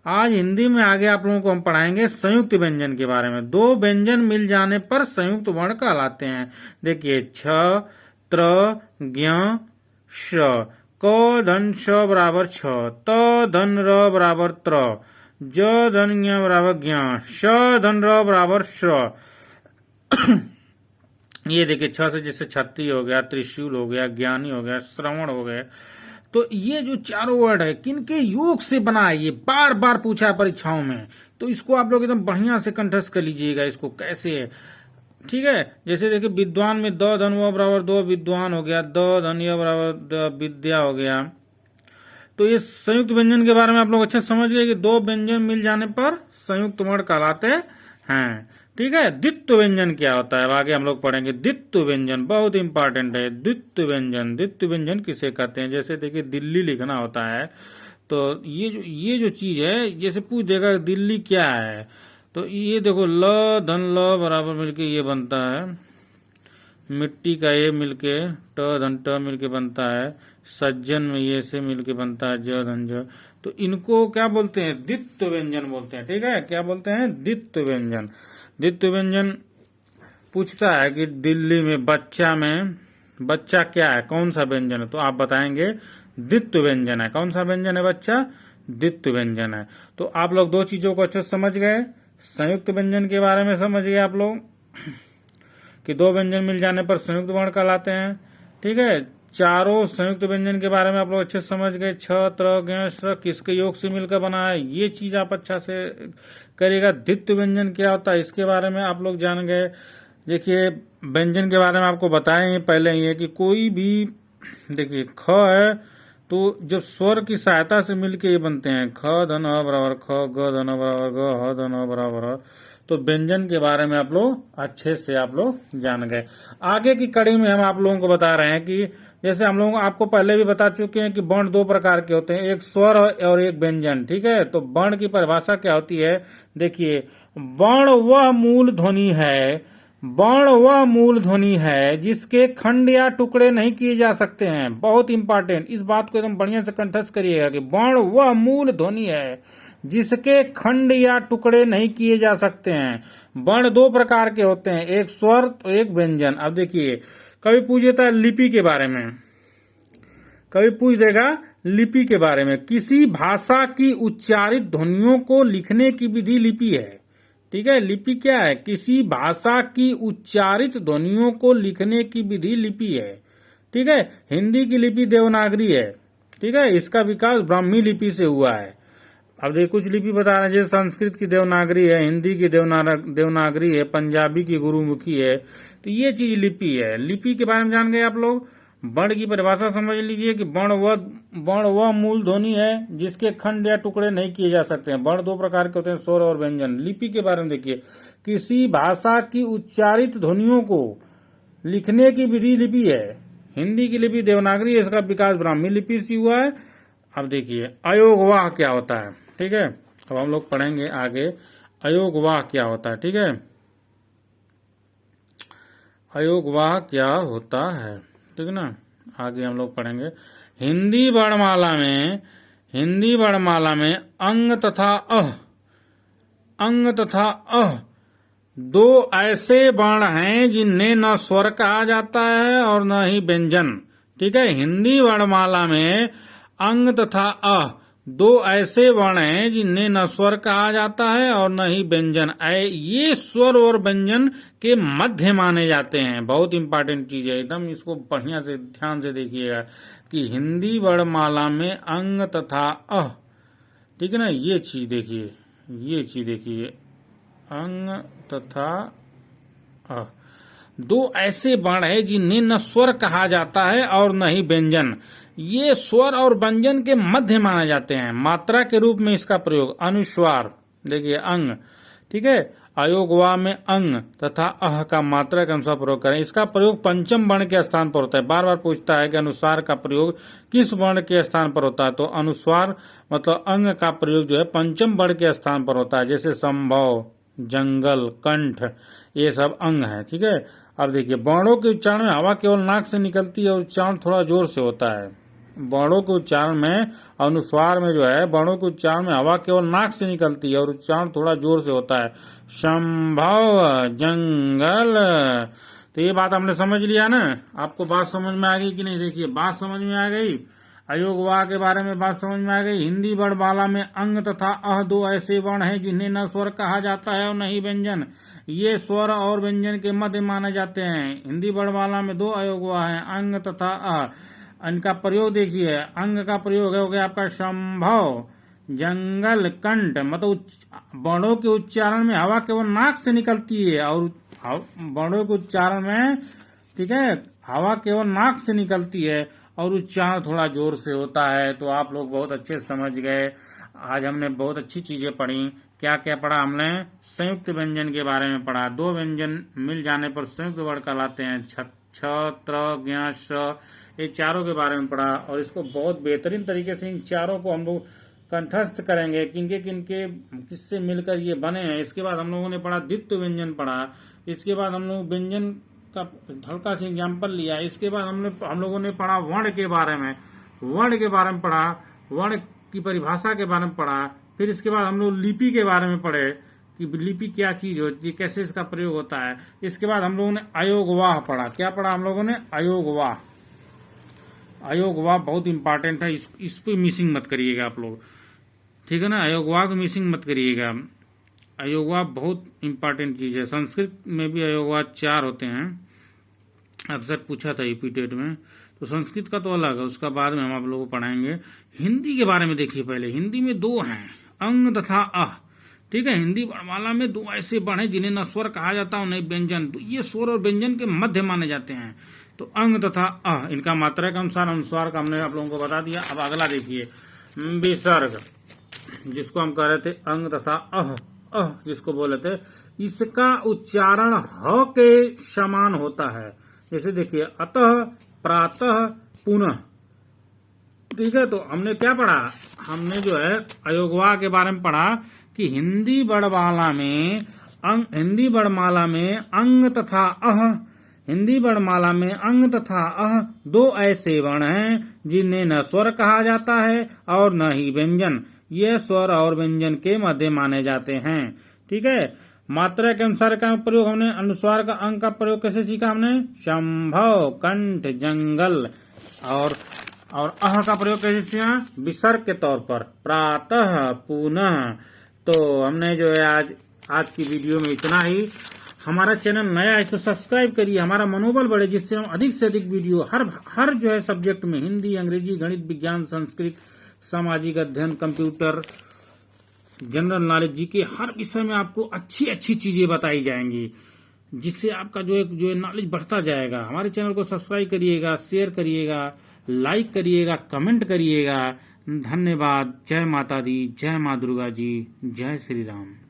आज हिंदी में आगे आप लोगों को हम पढ़ाएंगे संयुक्त व्यंजन के बारे में। दो व्यंजन मिल जाने पर संयुक्त वर्ण कहलाते हैं। देखिए छ, त्र, ज्ञ, श। क धन श बराबर छ, त धन र बराबर त्र, ज धन ज्ञ बराबर ज्ञ, श धन र बराबर श्र। ये देखिए छ से जैसे छत्ती हो गया, त्रिशूल हो गया, ज्ञानी हो गया, श्रवण हो गया। तो ये जो चारों वर्ड है किनके योग से बना है, ये बार बार पूछा है परीक्षाओं में। तो इसको आप लोग एकदम बढ़िया से कंठस्थ कर लीजिएगा, इसको कैसे है, ठीक है। जैसे देखिए विद्वान में द धन व बराबर दो विद्वान हो गया, द धन य बराबर द विद्या हो गया। तो ये संयुक्त व्यंजन के बारे में आप लोग अच्छा समझ गए कि दो व्यंजन मिल जाने पर संयुक्त वर्ण कहलाते हैं, ठीक है। द्वित्व व्यंजन क्या होता है, अब आगे हम लोग पढ़ेंगे। द्वित्व व्यंजन बहुत इंपॉर्टेंट है। द्वित्व व्यंजन, द्वित्व व्यंजन किसे कहते हैं? जैसे देखिए दिल्ली लिखना होता है, तो ये जो चीज है, जैसे पूछ देगा दिल्ली क्या है, तो ये देखो ल धन ल बराबर मिलके ये बनता है, मिट्टी का ये मिलके ट धन ट मिलके बनता है, सज्जन में ये से मिलके बनता है ज धन ज। तो इनको क्या बोलते हैं? द्वित्व व्यंजन बोलते हैं, ठीक है। क्या बोलते हैं? द्वित्व व्यंजन। द्वित्व व्यंजन पूछता है कि दिल्ली में बच्चा क्या है, कौन सा व्यंजन है, तो आप बताएंगे द्वित्व व्यंजन है। कौन सा व्यंजन है बच्चा? द्वित्व व्यंजन है। तो आप लोग दो चीजों को अच्छे से समझ गए। संयुक्त व्यंजन के बारे में समझ गए आप लोग कि दो व्यंजन मिल जाने पर संयुक्त वर्ण कहलाते हैं, ठीक है। चारों संयुक्त व्यंजन के बारे में आप लोग अच्छे से समझ गए। छ, त्र, ज्ञ, श्र किसके योग से मिलकर बना है, ये चीज आप अच्छा से करिएगा। द्वित्व व्यंजन क्या होता है इसके बारे में आप लोग जान गए। देखिए व्यंजन के बारे में आपको बताएं पहले ही है कि कोई भी, देखिए ख है तो जब स्वर की सहायता से मिलके ये बनते हैं, ख धन अ बराबर ख, ग धन अ बराबर ग, ह धन अ बराबर ह। तो व्यंजन के बारे में आप लोग अच्छे से आप लोग जान गए। आगे की कड़ी में हम आप लोगों को बता रहे हैं कि जैसे हम लोग आपको पहले भी बता चुके हैं कि वर्ण दो प्रकार के होते हैं, एक स्वर और एक व्यंजन, ठीक है। तो वर्ण की परिभाषा क्या होती है? देखिए वर्ण वह मूल ध्वनि है, वर्ण वह मूल ध्वनि है जिसके खंड या टुकड़े नहीं किए जा सकते हैं। बहुत इंपॉर्टेंट, इस बात को एकदम बढ़िया से कंठस्थ करिएगा कि वर्ण वह मूल ध्वनि है जिसके खंड या टुकड़े नहीं किए जा सकते हैं। वर्ण दो प्रकार के होते हैं, एक स्वर तो एक व्यंजन। अब देखिए कभी पूछ देता है लिपि के बारे में, कभी पूछ देगा लिपि के बारे में। किसी भाषा की उच्चारित ध्वनियों को लिखने की विधि लिपि है, ठीक है। लिपि क्या है? किसी भाषा की उच्चारित ध्वनियों को लिखने की विधि लिपि है, ठीक है। हिंदी की लिपि देवनागरी है, ठीक है। इसका विकास ब्राह्मी लिपि से हुआ है। अब देखिए कुछ लिपि बता रहे हैं, जैसे संस्कृत की देवनागरी है, हिंदी की देवनागरी है, पंजाबी की गुरुमुखी है। तो ये चीज लिपि है। लिपि के बारे में जान गए आप लोग। वर्ण की परिभाषा समझ लीजिए कि वर्ण वह मूल ध्वनि है जिसके खंड या टुकड़े नहीं किए जा सकते हैं। वर्ण दो प्रकार के होते हैं, स्वर और व्यंजन। लिपि के बारे में देखिए, किसी भाषा की उच्चारित ध्वनियों को लिखने की विधि लिपि है। हिंदी की लिपि देवनागरी है, इसका विकास ब्राह्मी लिपि से हुआ है। अब देखिए अयोगवाह क्या होता है, ठीक है। अब हम लोग पढ़ेंगे आगे अयोगवाह क्या होता है, ठीक है। अयोगवाह क्या होता है, ठीक है ना। आगे हम लोग पढ़ेंगे। हिंदी वर्णमाला में अंग तथा अह दो ऐसे वर्ण हैं जिन्हें न स्वर कहा जाता है और न ही व्यंजन, ठीक है। हिंदी वर्णमाला में अंग तथा अह दो ऐसे वर्ण हैं जिन्हें न स्वर कहा जाता है और न ही व्यंजन। ये स्वर और व्यंजन के मध्य माने जाते हैं। बहुत इंपॉर्टेंट चीज है, एकदम इसको बढ़िया से ध्यान से देखिएगा कि हिंदी वर्णमाला में अंग तथा अह, ठीक है ना। ये चीज देखिए अंग तथा अह दो ऐसे वर्ण है जिन्हें न स्वर कहा जाता है और न ही व्यंजन। ये स्वर और व्यंजन के मध्य माने जाते हैं। मात्रा के रूप में इसका प्रयोग अनुस्वार, देखिए अंग, ठीक है। अयोगवा में अंग तथा अह का मात्रा के अनुसार प्रयोग करें। इसका प्रयोग पंचम वर्ण के स्थान पर होता है। बार बार पूछता है कि अनुस्वार का प्रयोग किस वर्ण के स्थान पर होता है, तो अनुस्वार मतलब अंग का प्रयोग जो है पंचम वर्ण के स्थान पर होता है। जैसे संभव, जंगल, कंठ, ये सब अंग है, ठीक है। अब देखिए वर्णों के उच्चारण में हवा केवल नाक से निकलती है और उच्चारण थोड़ा जोर से होता है। वर्णों के उच्चारण में, अनुस्वार में जो है वर्णों के उच्चारण में हवा केवल नाक से निकलती है और उच्चारण थोड़ा जोर से होता है। संभव, जंगल। तो ये बात हमने समझ लिया ना। आपको बात समझ में आ गई कि नहीं? देखिए, बात समझ में आ गई। अयोग वाह के बारे में बात समझ में आ गई। हिंदी वर्णमाला में अंग तथा अह दो ऐसे वर्ण हैं जिन्हें न स्वर कहा जाता है और न ही व्यंजन। ये स्वर और व्यंजन के मध्य माने जाते हैं। हिंदी वर्णमाला में दो अयोग वाह हैं, अंग तथा अह। इनका प्रयोग देखिए, अंग का प्रयोग हो गया आपका संभव, जंगल, कंठ। मतलब वर्णों के उच्चारण में हवा केवल नाक से निकलती है और वर्णों के उच्चारण में, ठीक है, हवा केवल नाक से निकलती है और उच्चारण थोड़ा जोर से होता है। तो आप लोग बहुत अच्छे समझ गए। आज हमने बहुत अच्छी चीजें पढ़ी। क्या क्या पढ़ा हमने? संयुक्त व्यंजन के बारे में पढ़ा। दो व्यंजन मिल जाने पर संयुक्त वर्ण कहलाते हैं। छ, त्र, ज्ञ, श, ये चारों के बारे में पढ़ा और इसको बहुत बेहतरीन तरीके से इन चारों को हम लोग कंठस्थ करेंगे, किनके किनके किससे मिलकर ये बने हैं। इसके बाद हम लोगों ने पढ़ा द्वित्व व्यंजन पढ़ा। इसके बाद हम लोग व्यंजन का हल्का सा एग्जाम्पल लिया। इसके बाद हम लोगों ने पढ़ा वर्ण के बारे में, वर्ण के बारे में पढ़ा, वर्ण की परिभाषा के बारे में पढ़ा। फिर इसके बाद हम लोग लिपि के बारे में पढ़े कि लिपि क्या चीज होती है, कैसे इसका प्रयोग होता है। इसके बाद हम लोगों ने अयोगवाह पढ़ा। क्या पढ़ा हम लोगों ने? अयोगवाह। अयोगवाह बहुत इंपॉर्टेंट है, इस पे मिसिंग मत करिएगा आप लोग, ठीक है ना। अयोगवाह को मिसिंग मत करिएगा। अयोगवाह बहुत इंपॉर्टेंट चीज है। संस्कृत में भी अयोगवाह 4 होते हैं, अक्सर पूछा था यूपीटेट में। तो संस्कृत का तो अलग है, उसका बाद में हम आप लोगों को पढ़ाएंगे। हिंदी के बारे में देखिए पहले। हिंदी में 2 हैं, अंग तथा अह, ठीक है। हिंदी वर्णमाला में 2 ऐसे वर्ण हैं जिन्हें न स्वर कहा जाता और न व्यंजन। तो ये स्वर और व्यंजन के मध्य माने जाते हैं। तो अंग तथा अह, इनका मात्रा के अनुसार अनुस्वार का हमने आप लोगों को बता दिया। अब अगला देखिए, विसर्ग, जिसको हम कह रहे थे अंग तथा अह, अह जिसको बोले थे, इसका उच्चारण ह के समान होता है। जैसे देखिए, अतः, प्रातः, पुनः, ठीक है। तो हमने क्या पढ़ा? हमने जो है अयोगवाह के बारे में पढ़ा कि हिंदी वर्णमाला में अंग तथा अह, हिंदी वर्णमाला में अंग तथा अह 2 ऐसे वर्ण हैं जिन्हें न स्वर कहा जाता है और न ही व्यंजन। ये स्वर और व्यंजन के मध्य माने जाते हैं, ठीक है। मात्रा के अनुसार का प्रयोग हमने, अनुस्वार का अंग का प्रयोग कैसे सीखा हमने? संभव, कंठ, जंगल। और अह का प्रयोग कैसे सीखा? विसर्ग के तौर पर, प्रातः, पुनः। तो हमने जो है आज की वीडियो में इतना ही। हमारा चैनल नया है, इसको सब्सक्राइब करिए, हमारा मनोबल बढ़े, जिससे हम अधिक से अधिक वीडियो हर जो है सब्जेक्ट में, हिंदी, अंग्रेजी, गणित, विज्ञान, संस्कृत, सामाजिक अध्ययन, कंप्यूटर, जनरल नॉलेज, जीके, हर विषय में आपको अच्छी अच्छी चीजें बताई जाएंगी, जिससे आपका जो है नॉलेज बढ़ता जाएगा। हमारे चैनल को सब्सक्राइब करिएगा, शेयर करिएगा, लाइक करिएगा, कमेंट करिएगा। धन्यवाद। जय माता दी, जय माँ दुर्गा जी, जय श्री राम।